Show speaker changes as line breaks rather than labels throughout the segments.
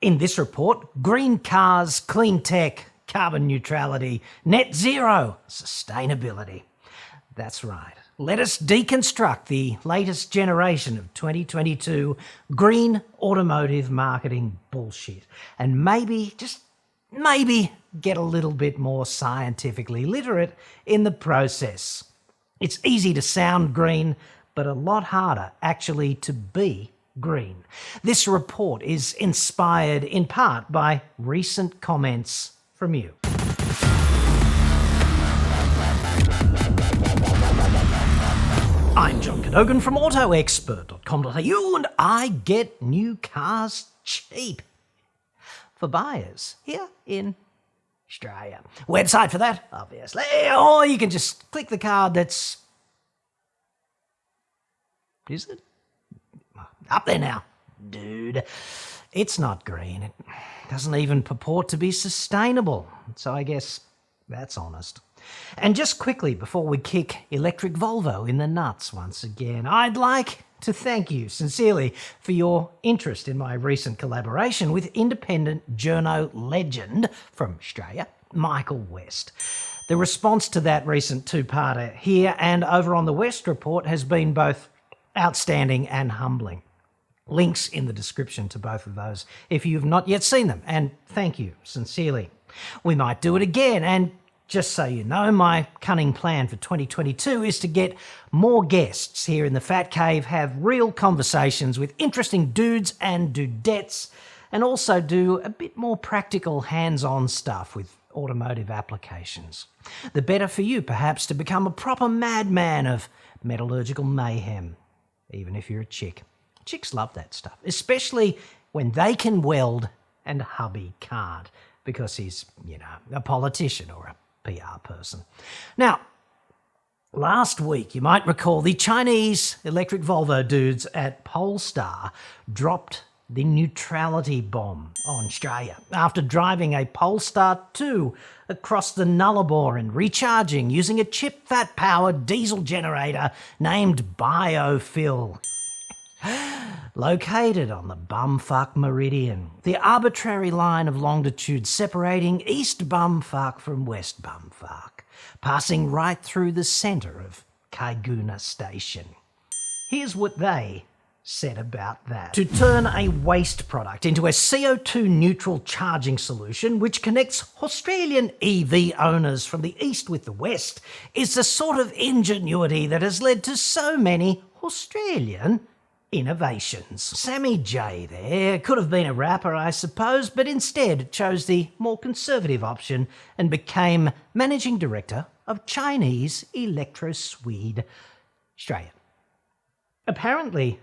In this report, green cars, clean tech, carbon neutrality, net zero, sustainability. That's right. Let us deconstruct the latest generation of 2022 green automotive marketing bullshit and maybe, just maybe, get a little bit more scientifically literate in the process. It's easy to sound green, but a lot harder actually to be green. This report is inspired in part by recent comments from you. I'm John Cadogan from AutoExpert.com.au and I get new cars cheap for buyers here in Australia. Website for that, obviously, or you can just click the card that's... Is it? Up there now. Dude, it's not green. It doesn't even purport to be sustainable. So I guess that's honest. And just quickly, before we kick electric Volvo in the nuts once again, I'd like to thank you sincerely for your interest in my recent collaboration with independent journo legend from Australia, Michael West. The response to that recent two-parter here and over on the West Report has been both outstanding and humbling. Links in the description to both of those if you've not yet seen them, and thank you sincerely. We might do it again, and just so you know, my cunning plan for 2022 is to get more guests here in the Fat Cave, have real conversations with interesting dudes and dudettes, and also do a bit more practical hands-on stuff with automotive applications. The better for you, perhaps, to become a proper madman of metallurgical mayhem, even if you're a chick. Chicks love that stuff, especially when they can weld and hubby can't, because he's, a politician or a PR person. Now, last week, you might recall the Chinese electric Volvo dudes at Polestar dropped the neutrality bomb on Australia after driving a Polestar 2 across the nullarbor and recharging using a chip-fat-powered diesel generator named Biofuel. Located on the bumfuck meridian, the arbitrary line of longitude separating East Bumfuck from West Bumfuck, passing right through the centre of Kaiguna Station. Here's what they said about that. To turn a waste product into a CO2-neutral charging solution which connects Australian EV owners from the east with the west is the sort of ingenuity that has led to so many Australian innovations. Sammy J there could have been a rapper, I suppose, but instead chose the more conservative option and became managing director of Chinese Electro Swede Australia. Apparently,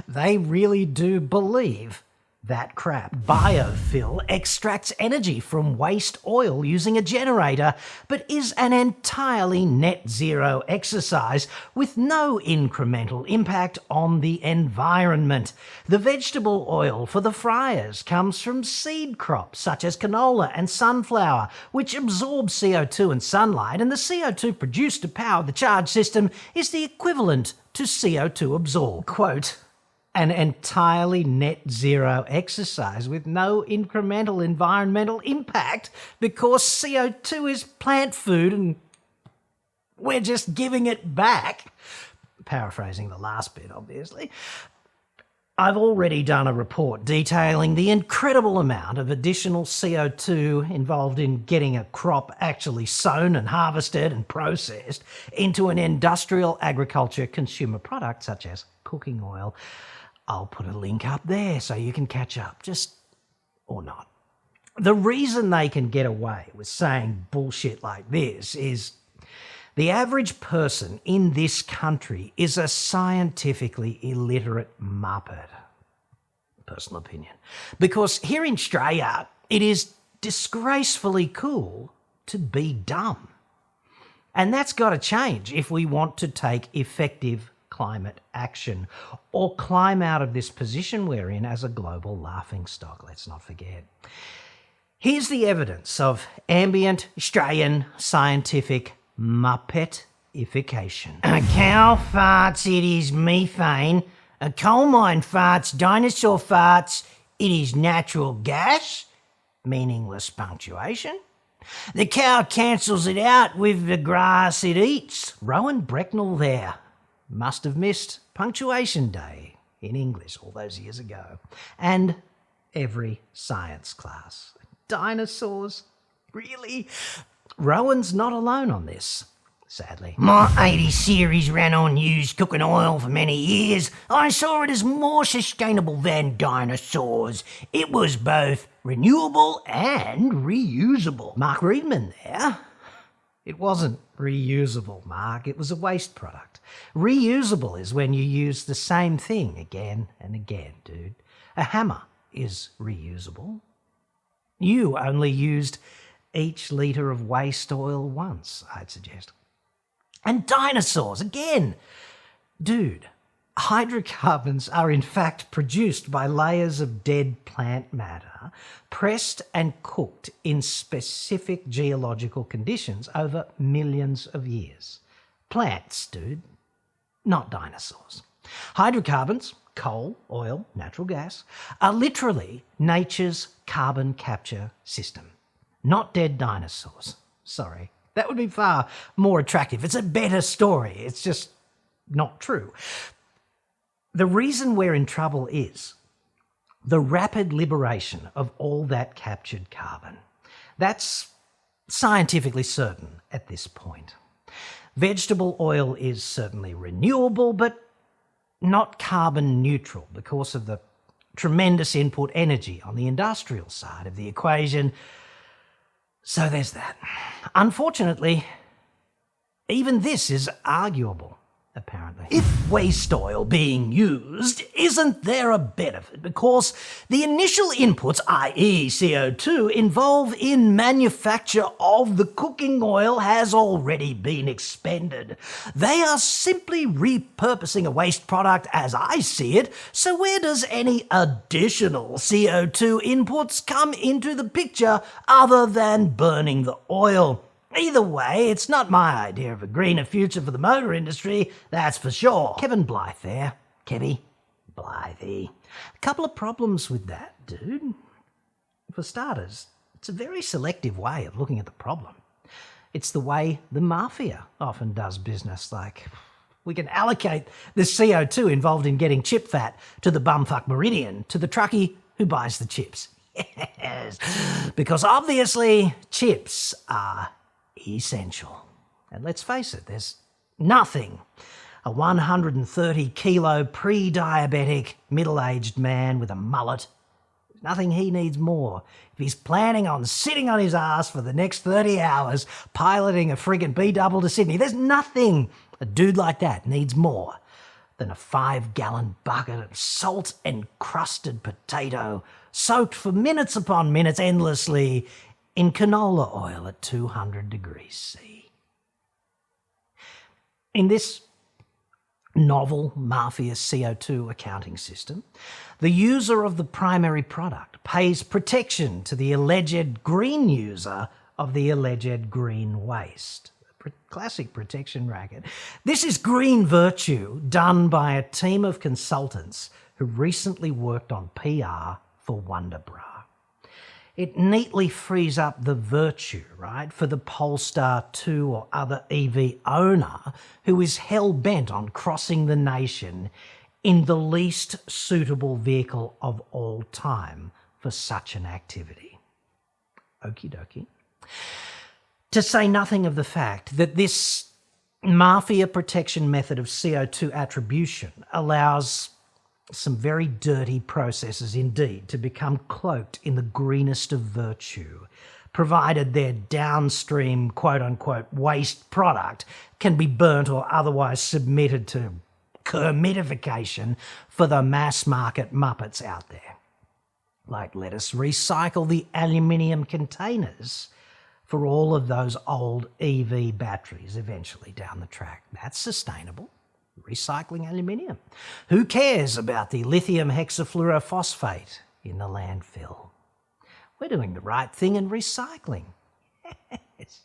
they really do believe that crap. Biofuel extracts energy from waste oil using a generator, but is an entirely net zero exercise with no incremental impact on the environment. The vegetable oil for the fryers comes from seed crops such as canola and sunflower, which absorb CO2 and sunlight, and the CO2 produced to power the charge system is the equivalent to CO2 absorbed. Quote, an entirely net zero exercise with no incremental environmental impact because CO2 is plant food and we're just giving it back. Paraphrasing the last bit, obviously. I've already done a report detailing the incredible amount of additional CO2 involved in getting a crop actually sown and harvested and processed into an industrial agriculture consumer product such as cooking oil. I'll put a link up there so you can catch up, or not. The reason they can get away with saying bullshit like this is the average person in this country is a scientifically illiterate muppet. Personal opinion. Because here in Australia, it is disgracefully cool to be dumb. And that's got to change if we want to take effective climate action or climb out of this position we're in as a global laughingstock, let's not forget. Here's the evidence of ambient Australian scientific muppetification. A cow farts, it is methane. A coal mine farts, dinosaur farts, It is natural gas, meaningless punctuation. The cow cancels it out with the grass it eats. Rowan Brecknell there must have missed punctuation day in English all those years ago. And every science class. Dinosaurs? Really? Rowan's not alone on this, sadly. My 80 series ran on used cooking oil for many years. I saw it as more sustainable than dinosaurs. It was both renewable and reusable. Mark Reedman there. It wasn't reusable, Mark. It was a waste product. Reusable is when you use the same thing again and again, dude. A hammer is reusable. You only used each litre of waste oil once, I'd suggest. And dinosaurs, again. Dude, hydrocarbons are in fact produced by layers of dead plant matter, pressed and cooked in specific geological conditions over millions of years. Plants, dude, not dinosaurs. Hydrocarbons, coal, oil, natural gas, are literally nature's carbon capture system. Not dead dinosaurs. Sorry. That would be far more attractive. It's a better story. It's just not true. The reason we're in trouble is the rapid liberation of all that captured carbon. That's scientifically certain at this point. Vegetable oil is certainly renewable, but not carbon neutral because of the tremendous input energy on the industrial side of the equation. So there's that. Unfortunately, even this is arguable, apparently. If waste oil being used, isn't there a benefit? Because the initial inputs, i.e. CO2, involved in manufacture of the cooking oil has already been expended. They are simply repurposing a waste product as I see it, so where does any additional CO2 inputs come into the picture other than burning the oil? Either way, it's not my idea of a greener future for the motor industry, that's for sure. Kevin Blythe there. Kevy. Blythe. A couple of problems with that, dude. For starters, it's a very selective way of looking at the problem. It's the way the mafia often does business. Like, we can allocate the CO2 involved in getting chip fat to the bumfuck meridian, to the truckie who buys the chips. Yes, because obviously chips are essential. And let's face it, there's nothing a 130 kilo pre-diabetic middle-aged man with a mullet, nothing he needs more if he's planning on sitting on his ass for the next 30 hours piloting a friggin' B-double to Sydney. There's nothing a dude like that needs more than a 5-gallon bucket of salt-encrusted potato soaked for minutes upon minutes endlessly in canola oil at 200 degrees C. In this novel mafia CO2 accounting system, the user of the primary product pays protection to the alleged green user of the alleged green waste. Classic protection racket. This is green virtue done by a team of consultants who recently worked on PR for Wonderbra. It neatly frees up the virtue, right, for the Polestar 2 or other EV owner who is hell-bent on crossing the nation in the least suitable vehicle of all time for such an activity. Okie dokie. To say nothing of the fact that this mafia protection method of CO2 attribution allows some very dirty processes indeed to become cloaked in the greenest of virtue, provided their downstream quote-unquote waste product can be burnt or otherwise submitted to kermitification for the mass market muppets out there. Like, let us recycle the aluminium containers for all of those old EV batteries eventually down the track. That's sustainable. Recycling aluminium. Who cares about the lithium hexafluorophosphate in the landfill? We're doing the right thing in recycling. Yes.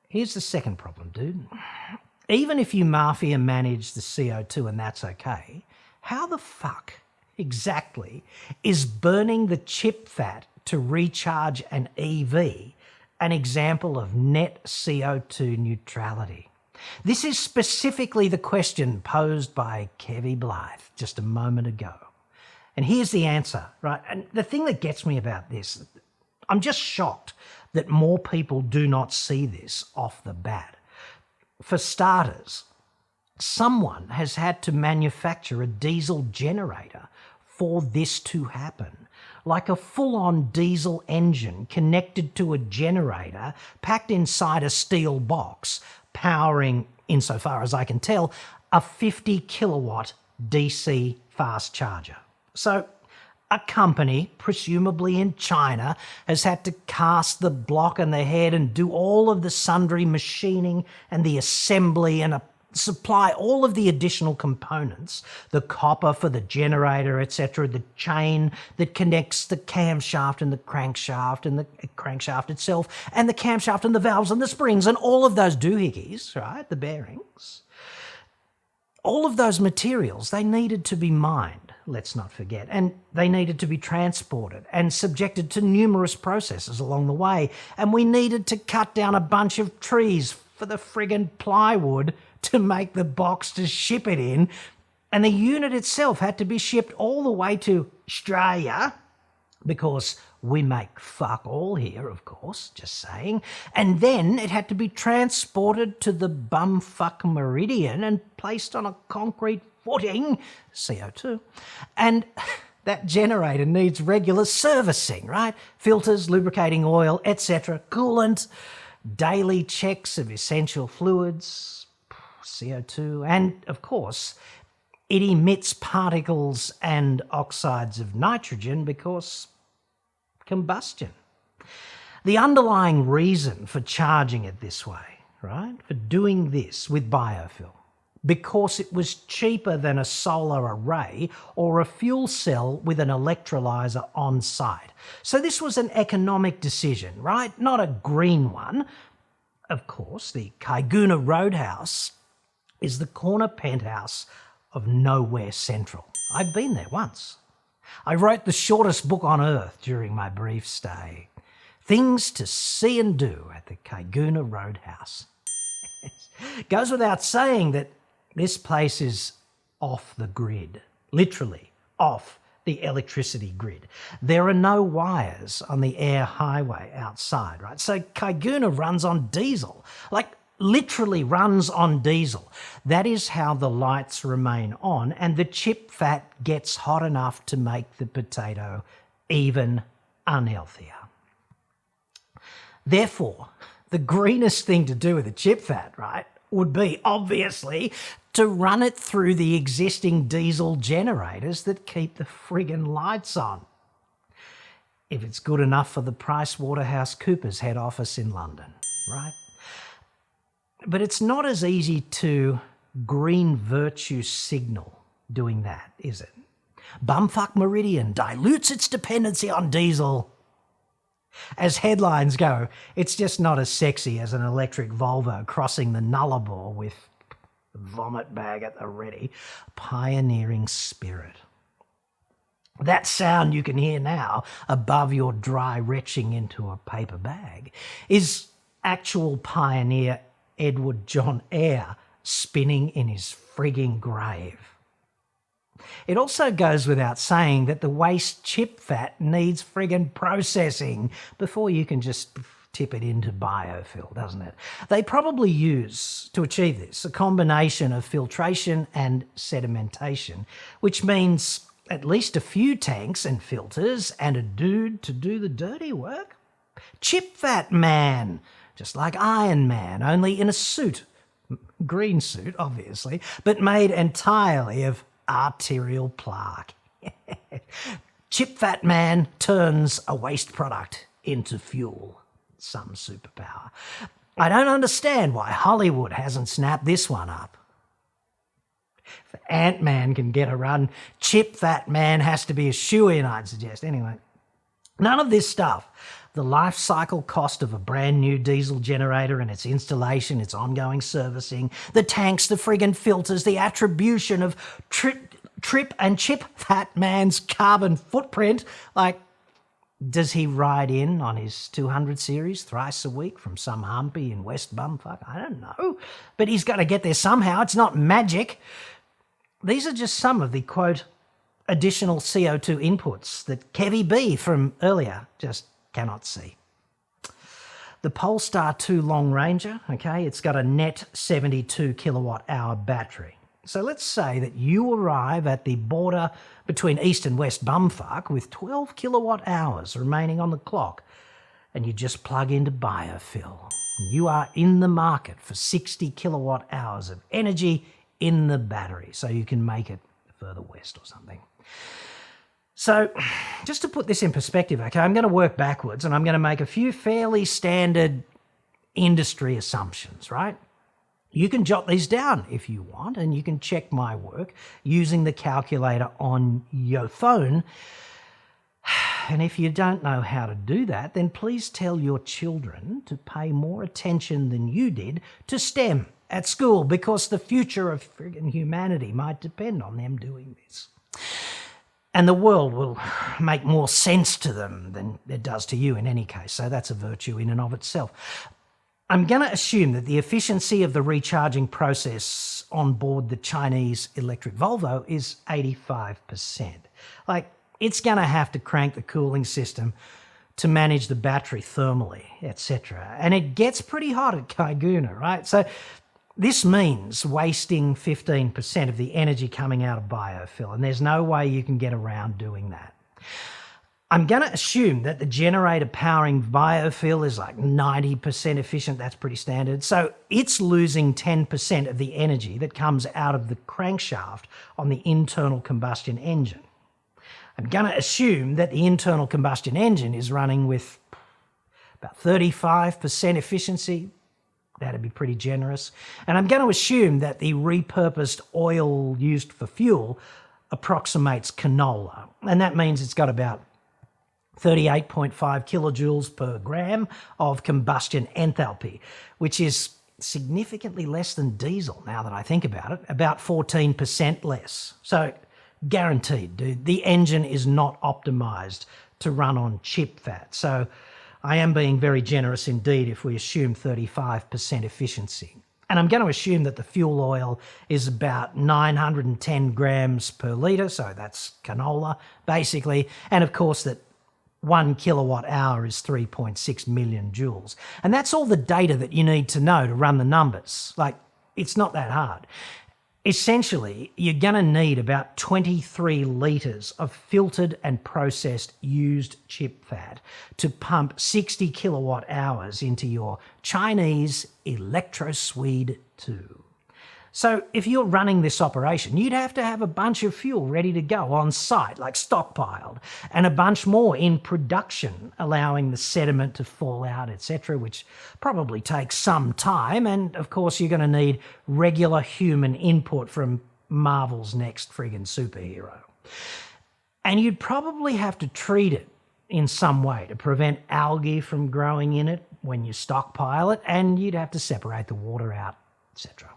Here's the second problem, dude. Even if you mafia manage the CO2 and that's okay, how the fuck exactly is burning the chip fat to recharge an EV an example of net CO2 neutrality? This is specifically the question posed by Kevy Blythe just a moment ago. And here's the answer, right? And the thing that gets me about this, I'm just shocked that more people do not see this off the bat. For starters, someone has had to manufacture a diesel generator for this to happen, like a full-on diesel engine connected to a generator packed inside a steel box, powering, insofar as I can tell, a 50 kilowatt DC fast charger. So a company, presumably in China, has had to cast the block on the head and do all of the sundry machining and the assembly and supply all of the additional components, the copper for the generator, etc., the chain that connects the camshaft and the crankshaft itself, and the camshaft and the valves and the springs and all of those doohickeys, right, the bearings. All of those materials, they needed to be mined, let's not forget, and they needed to be transported and subjected to numerous processes along the way, and we needed to cut down a bunch of trees for the friggin' plywood to make the box to ship it in, and the unit itself had to be shipped all the way to Australia, because we make fuck all here, of course, just saying, and then it had to be transported to the bumfuck meridian and placed on a concrete footing, CO2, and that generator needs regular servicing, right? Filters, lubricating oil, etc., coolant, daily checks of essential fluids, CO2, and, of course, it emits particles and oxides of nitrogen because combustion. The underlying reason for charging it this way, right, for doing this with biofuel, because it was cheaper than a solar array or a fuel cell with an electrolyser on site. So this was an economic decision, right, not a green one. Of course, the Kaiguna Roadhouse is the corner penthouse of Nowhere Central. I've been there once. I wrote the shortest book on earth during my brief stay. Things to see and do at the Kaiguna Roadhouse. Goes without saying that this place is off the grid, literally off the electricity grid. There are no wires on the air highway outside, right? So Kaiguna runs on diesel, like literally runs on diesel. That is how the lights remain on, and the chip fat gets hot enough to make the potato even unhealthier. Therefore, the greenest thing to do with the chip fat, right, would be, obviously, to run it through the existing diesel generators that keep the friggin' lights on. If it's good enough for the PricewaterhouseCoopers head office in London, right? But it's not as easy to green virtue signal doing that, is it? Bumfuck Meridian dilutes its dependency on diesel. As headlines go, it's just not as sexy as an electric Volvo crossing the nullarbor with vomit bag at the ready. Pioneering spirit. That sound you can hear now above your dry retching into a paper bag is actual pioneer Edward John Eyre spinning in his frigging grave. It also goes without saying that the waste chip fat needs friggin' processing before you can just tip it into biofuel, doesn't it? They probably use, to achieve this, a combination of filtration and sedimentation, which means at least a few tanks and filters and a dude to do the dirty work. Chip fat man, just like Iron Man, only in a suit. Green suit, obviously, but made entirely of arterial plaque. Chip fat man turns a waste product into fuel. Some superpower. I don't understand why Hollywood hasn't snapped this one up. If Ant-Man can get a run, Chip Fat Man has to be a shoo-in, I'd suggest. Anyway, none of this stuff, the life cycle cost of a brand new diesel generator and its installation, its ongoing servicing, the tanks, the friggin' filters, the attribution of trip and chip that man's carbon footprint. Like, does he ride in on his 200 series thrice a week from some humpy in West Bumfuck? I don't know. But he's got to get there somehow. It's not magic. These are just some of the, quote, additional CO2 inputs that Kevy B from earlier just cannot see. The Polestar 2 Long Ranger, okay, it's got a net 72 kilowatt hour battery. So let's say that you arrive at the border between East and West Bumfuck with 12 kilowatt hours remaining on the clock, and you just plug into biofuel. You are in the market for 60 kilowatt hours of energy in the battery, so you can make it further west or something. So just to put this in perspective, okay, I'm going to work backwards and I'm going to make a few fairly standard industry assumptions, right? You can jot these down if you want, and you can check my work using the calculator on your phone. And if you don't know how to do that, then please tell your children to pay more attention than you did to STEM at school, because the future of friggin' humanity might depend on them doing this. And the world will make more sense to them than it does to you in any case. So that's a virtue in and of itself. I'm going to assume that the efficiency of the recharging process on board the Chinese electric Volvo is 85%. Like, it's going to have to crank the cooling system to manage the battery thermally, etc. And it gets pretty hot at Kaiguna, right? So this means wasting 15% of the energy coming out of biofuel, and there's no way you can get around doing that. I'm going to assume that the generator powering biofuel is like 90% efficient. That's pretty standard. So it's losing 10% of the energy that comes out of the crankshaft on the internal combustion engine. I'm going to assume that the internal combustion engine is running with about 35% efficiency. That'd be pretty generous. And I'm going to assume that the repurposed oil used for fuel approximates canola. And that means it's got about 38.5 kilojoules per gram of combustion enthalpy, which is significantly less than diesel now that I think about it, about 14% less. So guaranteed, dude, the engine is not optimized to run on chip fat. So I am being very generous indeed if we assume 35% efficiency. And I'm going to assume that the fuel oil is about 910 grams per litre, so that's canola, basically. And of course that 1 kilowatt hour is 3.6 million joules. And that's all the data that you need to know to run the numbers. Like, it's not that hard. Essentially, you're going to need about 23 litres of filtered and processed used chip fat to pump 60 kilowatt hours into your Chinese Electro-Swede 2. So if you're running this operation, you'd have to have a bunch of fuel ready to go on site, like stockpiled, and a bunch more in production, allowing the sediment to fall out, etc., which probably takes some time. And of course, you're going to need regular human input from Marvel's next friggin' superhero. And you'd probably have to treat it in some way to prevent algae from growing in it when you stockpile it, and you'd have to separate the water out, etc.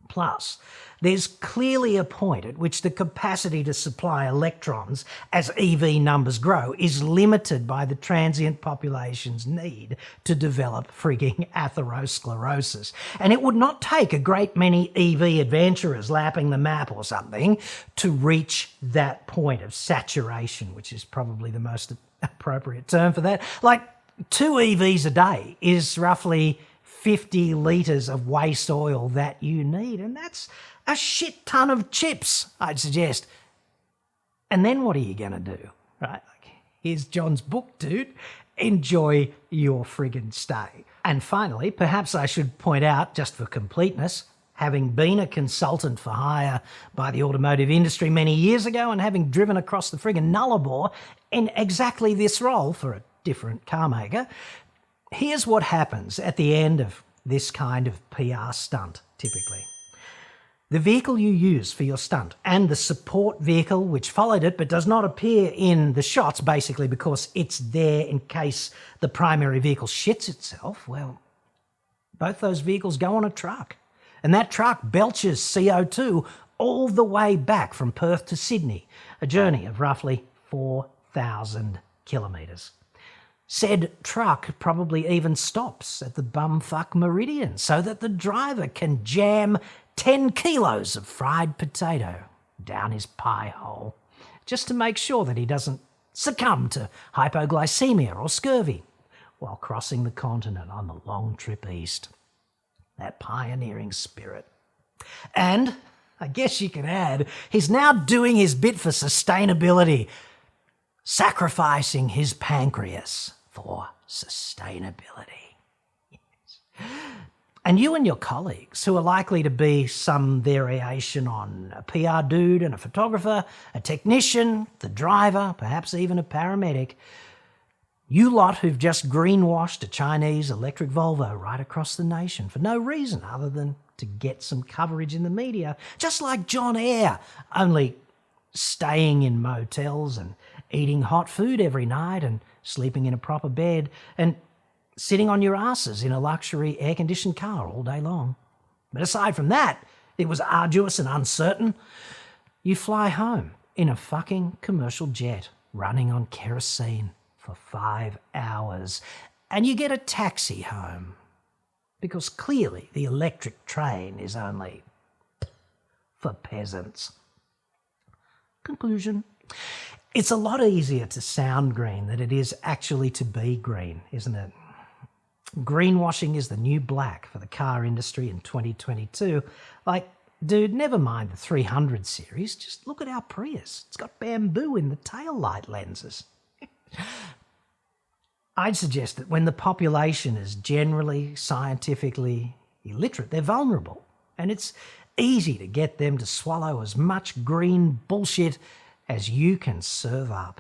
Plus, there's clearly a point at which the capacity to supply electrons as EV numbers grow is limited by the transient population's need to develop frigging atherosclerosis. And it would not take a great many EV adventurers lapping the map or something to reach that point of saturation, which is probably the most appropriate term for that. Like, 2 EVs a day is roughly 50 litres of waste oil that you need, and that's a shit ton of chips, I'd suggest. And then what are you going to do, right? Like, here's John's book, dude. Enjoy your friggin' stay. And finally, perhaps I should point out, just for completeness, having been a consultant for hire by the automotive industry many years ago and having driven across the friggin' nullarbor in exactly this role for a different car maker, here's what happens at the end of this kind of PR stunt, typically. The vehicle you use for your stunt and the support vehicle which followed it but does not appear in the shots, basically because it's there in case the primary vehicle shits itself, well, both those vehicles go on a truck. And that truck belches CO2 all the way back from Perth to Sydney, a journey of roughly 4,000 kilometres. Said truck probably even stops at the bumfuck meridian so that the driver can jam 10 kilos of fried potato down his pie hole, just to make sure that he doesn't succumb to hypoglycemia or scurvy while crossing the continent on the long trip east. That pioneering spirit. And I guess you can add, he's now doing his bit for sustainability, sacrificing his pancreas for sustainability. Yes. And you and your colleagues, who are likely to be some variation on a PR dude and a photographer, a technician, the driver, perhaps even a paramedic, you lot who've just greenwashed a Chinese electric Volvo right across the nation for no reason other than to get some coverage in the media, just like John Eyre, only staying in motels and eating hot food every night and sleeping in a proper bed and sitting on your asses in a luxury air-conditioned car all day long. But aside from that, it was arduous and uncertain. You fly home in a fucking commercial jet running on kerosene for 5 hours, and you get a taxi home because clearly the electric train is only for peasants. Conclusion. It's a lot easier to sound green than it is actually to be green, isn't it? Greenwashing is the new black for the car industry in 2022. Like, dude, never mind the 300 series, just look at our Prius. It's got bamboo in the taillight lenses. I'd suggest that when the population is generally scientifically illiterate, they're vulnerable, and it's easy to get them to swallow as much green bullshit as you can serve up.